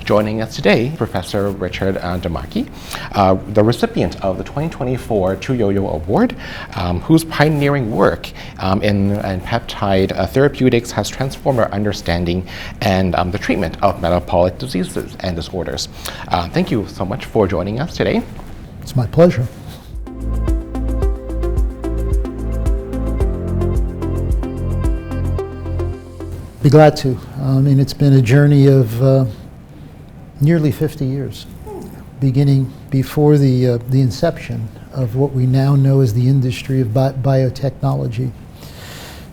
Joining us today, Professor Richard DiMarchi, the recipient of the 2024 Tu Youyou Award, whose pioneering work in peptide therapeutics has transformed our understanding and the treatment of metabolic diseases and disorders. Thank you so much for joining us today. It's my pleasure. Be glad to. I mean, it's been a journey of nearly 50 years, beginning before the inception of what we now know as the industry of biotechnology,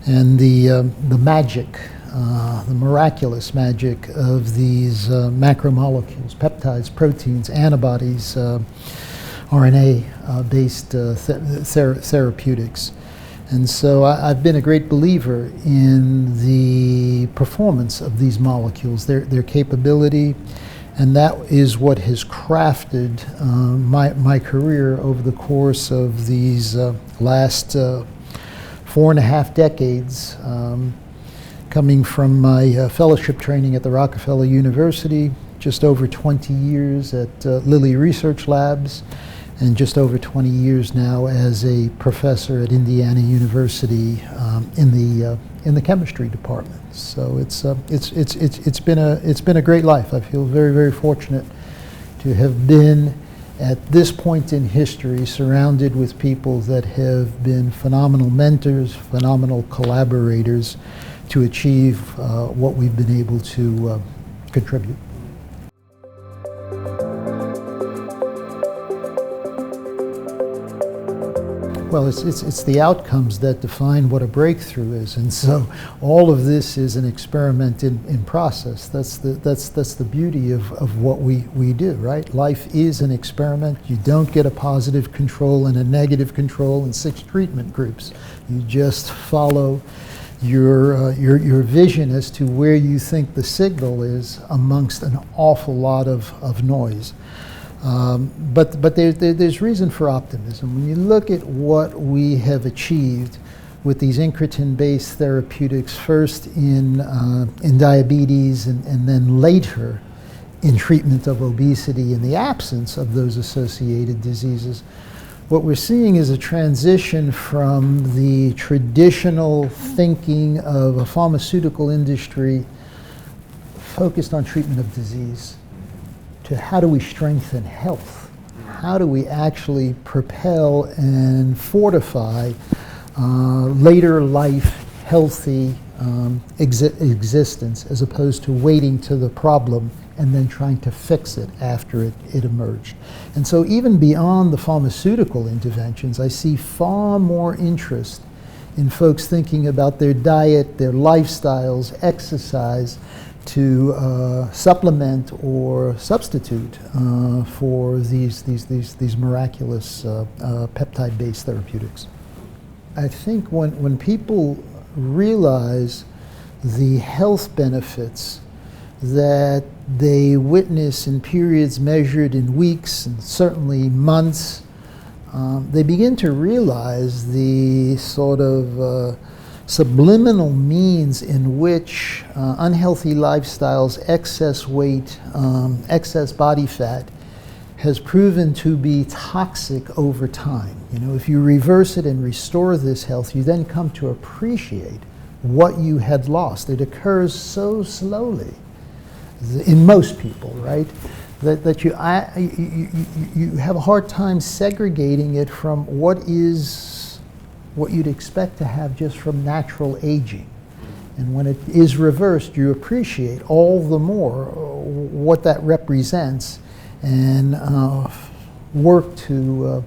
and the magic, the miraculous magic of these macromolecules, peptides, proteins, antibodies, RNA-based therapeutics. And so I've been a great believer in the performance of these molecules, their capability, and that is what has crafted my career over the course of these last 4.5 decades, coming from my fellowship training at the Rockefeller University, just over 20 years at Lilly Research Labs, and just over 20 years now as a professor at Indiana University in the chemistry department. So it's been a great life. I feel very, very fortunate to have been at this point in history surrounded with people that have been phenomenal mentors, phenomenal collaborators to achieve what we've been able to contribute. Well, it's the outcomes that define what a breakthrough is, and so all of this is an experiment in process. That's the beauty of what we do, right? Life is an experiment. You don't get a positive control and a negative control in 6 treatment groups. You just follow your vision as to where you think the signal is amongst an awful lot of noise. But there's reason for optimism. When you look at what we have achieved with these incretin-based therapeutics, first in diabetes and then later in treatment of obesity in the absence of those associated diseases, what we're seeing is a transition from the traditional thinking of a pharmaceutical industry focused on treatment of disease to how do we strengthen health? How do we actually propel and fortify later life healthy existence, as opposed to waiting to the problem and then trying to fix it after it emerged. And so even beyond the pharmaceutical interventions, I see far more interest in folks thinking about their diet, their lifestyles, exercise, to supplement or substitute for these miraculous peptide-based therapeutics. I think when people realize the health benefits that they witness in periods measured in weeks and certainly months, they begin to realize the sort of subliminal means in which unhealthy lifestyles, excess weight, excess body fat has proven to be toxic over time. You know, if you reverse it and restore this health, you then come to appreciate what you had lost. It occurs so slowly in most people, right? That you have a hard time segregating it from what you'd expect to have just from natural aging. And when it is reversed, you appreciate all the more what that represents and work to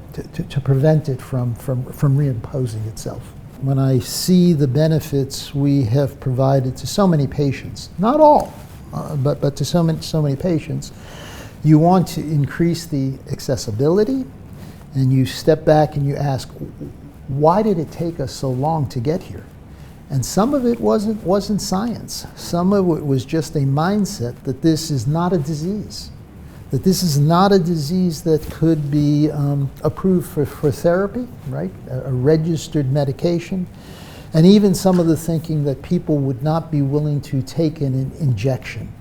prevent it from reimposing itself. When I see the benefits we have provided to so many patients, not all, but to so many patients, you want to increase the accessibility, and you step back and you ask, why did it take us so long to get here? And some of it wasn't science. Some of it was just a mindset that this is not a disease, that this is not a disease that could be approved for therapy, right? A registered medication. And even some of the thinking that people would not be willing to take an injection.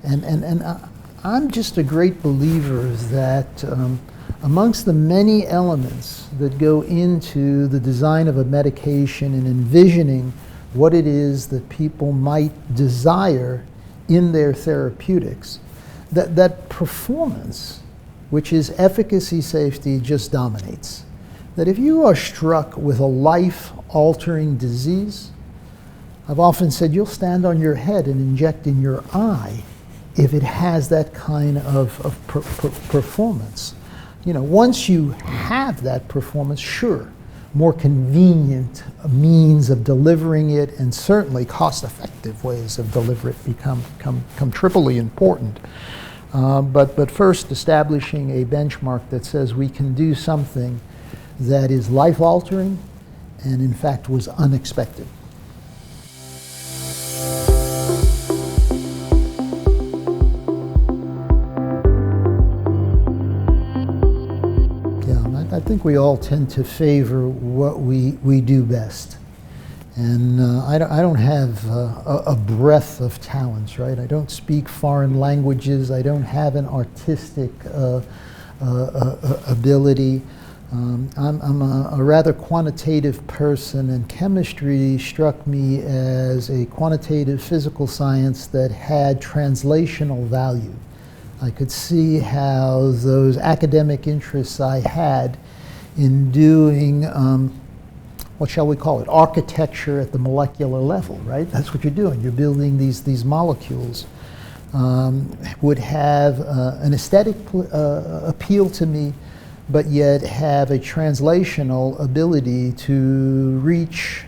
And I'm just a great believer that amongst the many elements that go into the design of a medication and envisioning what it is that people might desire in their therapeutics, that performance, which is efficacy, safety, just dominates. That if you are struck with a life-altering disease, I've often said you'll stand on your head and inject in your eye if it has that kind of performance. You know, once you have that performance, sure, more convenient means of delivering it and certainly cost-effective ways of delivering it become triply important. But first, establishing a benchmark that says we can do something that is life-altering and, in fact, was unexpected. I think we all tend to favor what we do best. And I don't have a breadth of talents, right? I don't speak foreign languages. I don't have an artistic ability. I'm a rather quantitative person, and chemistry struck me as a quantitative physical science that had translational value. I could see how those academic interests I had in doing, what shall we call it, architecture at the molecular level, right? That's what you're doing. You're building these molecules. Would have an aesthetic appeal to me, but yet have a translational ability to reach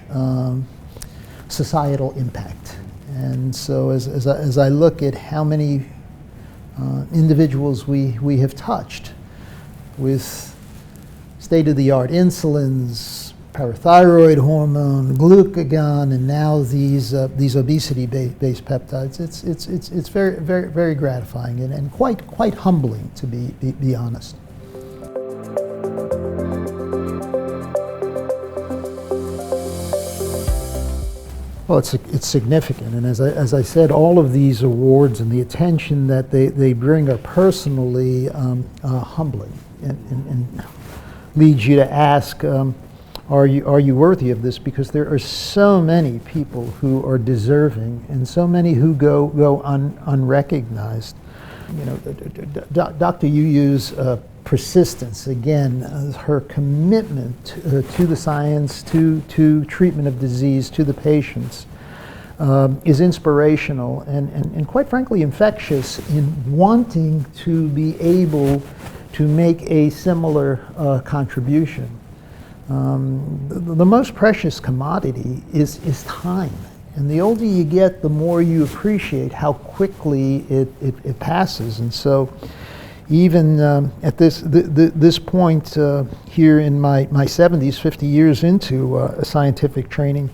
societal impact. And so as I look at how many individuals we have touched with state-of-the-art insulins, parathyroid hormone, glucagon, and now these obesity-based peptides, it's very gratifying and quite humbling, to be honest. Well, it's significant, and as I said, all of these awards and the attention that they bring are personally humbling, and leads you to ask, are you worthy of this? Because there are so many people who are deserving, and so many who go unrecognized. You know, Dr. Youyou's persistence, again, her commitment to the science, to treatment of disease, to the patients, is inspirational and quite frankly infectious in wanting to be able to make a similar contribution. The most precious commodity is time. And the older you get, the more you appreciate how quickly it passes. And so even at this point here in my 70s, 50 years into scientific training,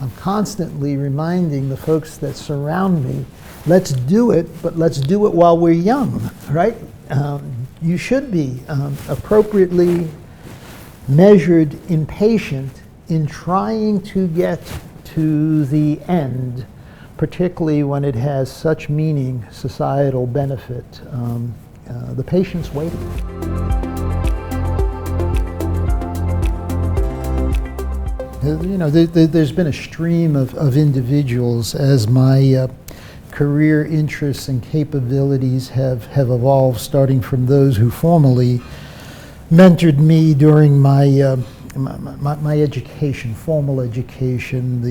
I'm constantly reminding the folks that surround me, let's do it, but let's do it while we're young, right? You should be appropriately measured, impatient in trying to get to the end, particularly when it has such meaning, societal benefit. The patient's waiting. You know, there's been a stream of individuals as my career interests and capabilities have evolved, starting from those who formerly mentored me during my my education, formal education.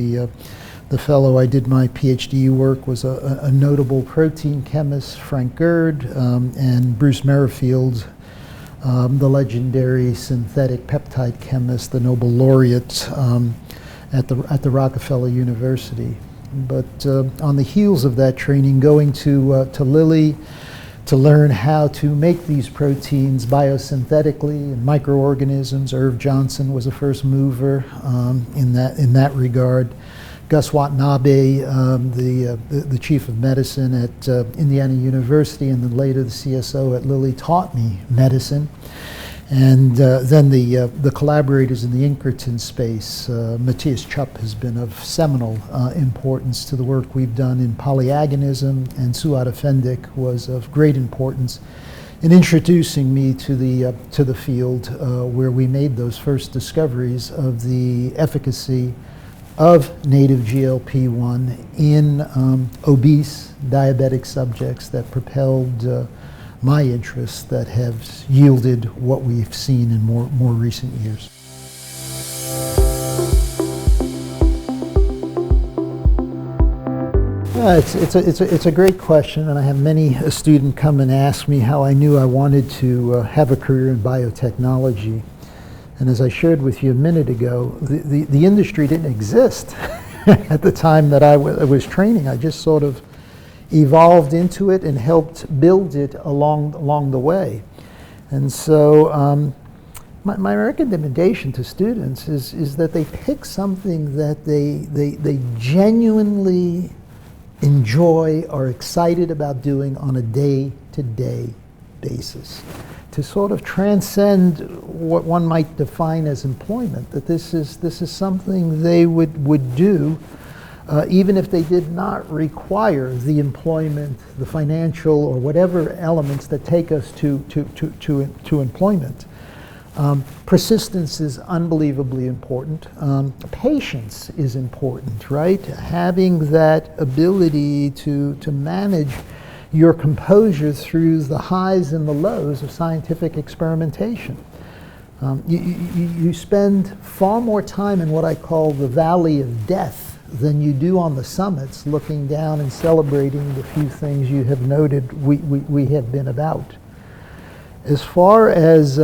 The fellow I did my PhD work was a notable protein chemist, Frank Gerd, and Bruce Merrifield, the legendary synthetic peptide chemist, the Nobel laureate at the Rockefeller University. But on the heels of that training, going to Lilly to learn how to make these proteins biosynthetically in microorganisms. Irv Johnson was a first mover in that regard. Gus Watanabe, the chief of medicine at Indiana University, and then later the CSO at Lilly, taught me medicine. And then the collaborators in the Inkerton space, Matthias Chupp has been of seminal importance to the work we've done in polyagonism, and Suad Efendik was of great importance in introducing me to the field where we made those first discoveries of the efficacy of native GLP-1 in obese diabetic subjects that propelled my interests that have yielded what we've seen in more recent years. It's a great question, and I have many a student come and ask me how I knew I wanted to have a career in biotechnology. And as I shared with you a minute ago, the industry didn't exist at the time that I was training. I just sort of evolved into it and helped build it along the way. And so my recommendation to students is that they pick something that they genuinely enjoy, are excited about doing on a day-to-day basis, to sort of transcend what one might define as employment, that this is something they would do even if they did not require the employment, the financial, or whatever elements that take us to employment. Persistence is unbelievably important. Patience is important, right? Having that ability to manage your composure through the highs and the lows of scientific experimentation. You spend far more time in what I call the valley of death than you do on the summits, looking down and celebrating the few things you have noted we have been about. As far as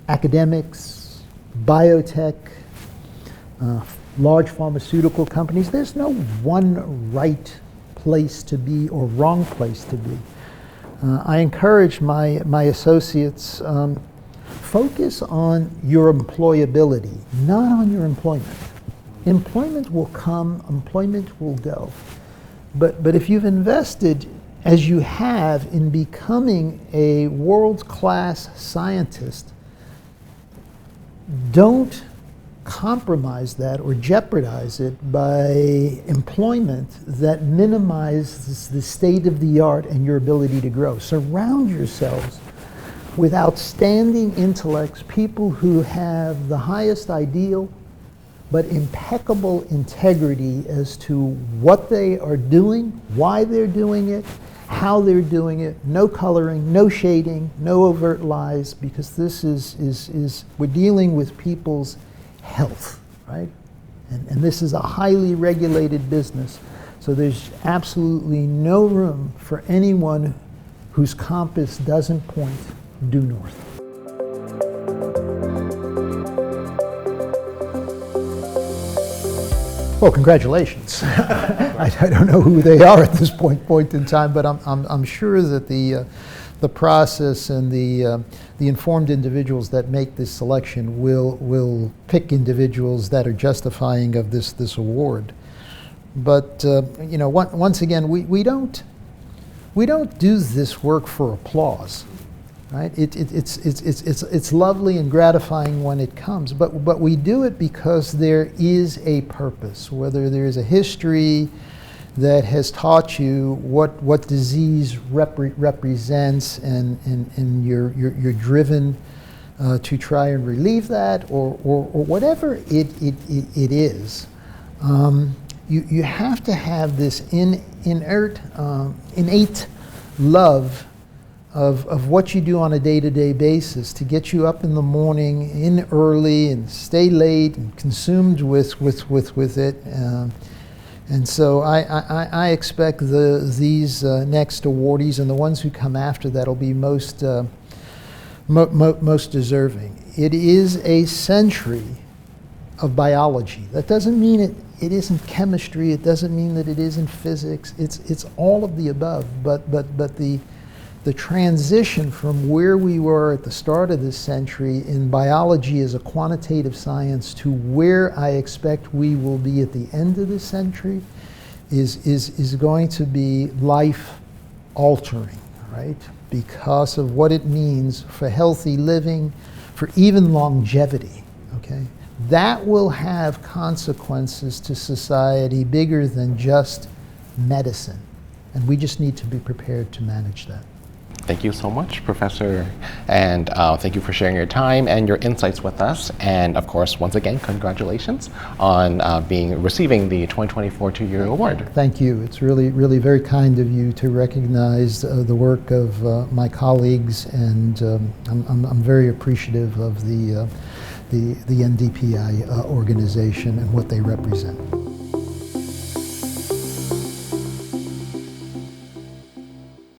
academics, biotech, large pharmaceutical companies, there's no one right place to be or wrong place to be. I encourage my associates, focus on your employability, not on your employment. Employment will come, employment will go. But if you've invested, as you have, in becoming a world-class scientist, don't compromise that or jeopardize it by employment that minimizes the state of the art and your ability to grow. Surround yourselves with outstanding intellects, people who have the highest ideal but impeccable integrity as to what they are doing, why they're doing it, how they're doing it, no coloring, no shading, no overt lies, because this is we're dealing with people's health, right? And this is a highly regulated business, so there's absolutely no room for anyone whose compass doesn't point due north. Well, congratulations. I don't know who they are at this point in time, but I'm sure that the process and the informed individuals that make this selection will pick individuals that are justifying of this award. But you know, once again, we don't do this work for applause. Right? It's lovely and gratifying when it comes, but we do it because there is a purpose, whether there is a history that has taught you what disease represents, and you're driven to try and relieve that, or whatever it is. You have to have this innate love of what you do on a day-to-day basis to get you up in the morning, in early, and stay late, and consumed with it. And so I expect these next awardees and the ones who come after that will be most deserving. It is a century of biology. That doesn't mean it isn't chemistry. It doesn't mean that it isn't physics. It's all of the above. But the transition from where we were at the start of this century in biology as a quantitative science to where I expect we will be at the end of this century is going to be life altering, right? because of what it means for healthy living, for even longevity, okay? That will have consequences to society bigger than just medicine. And we just need to be prepared to manage that. Thank you so much, Professor, and thank you for sharing your time and your insights with us. And of course, once again, congratulations on receiving the 2024 Tu Youyou Award. Thank you. It's really, really very kind of you to recognize the work of my colleagues, and I'm very appreciative of the NDPI organization and what they represent.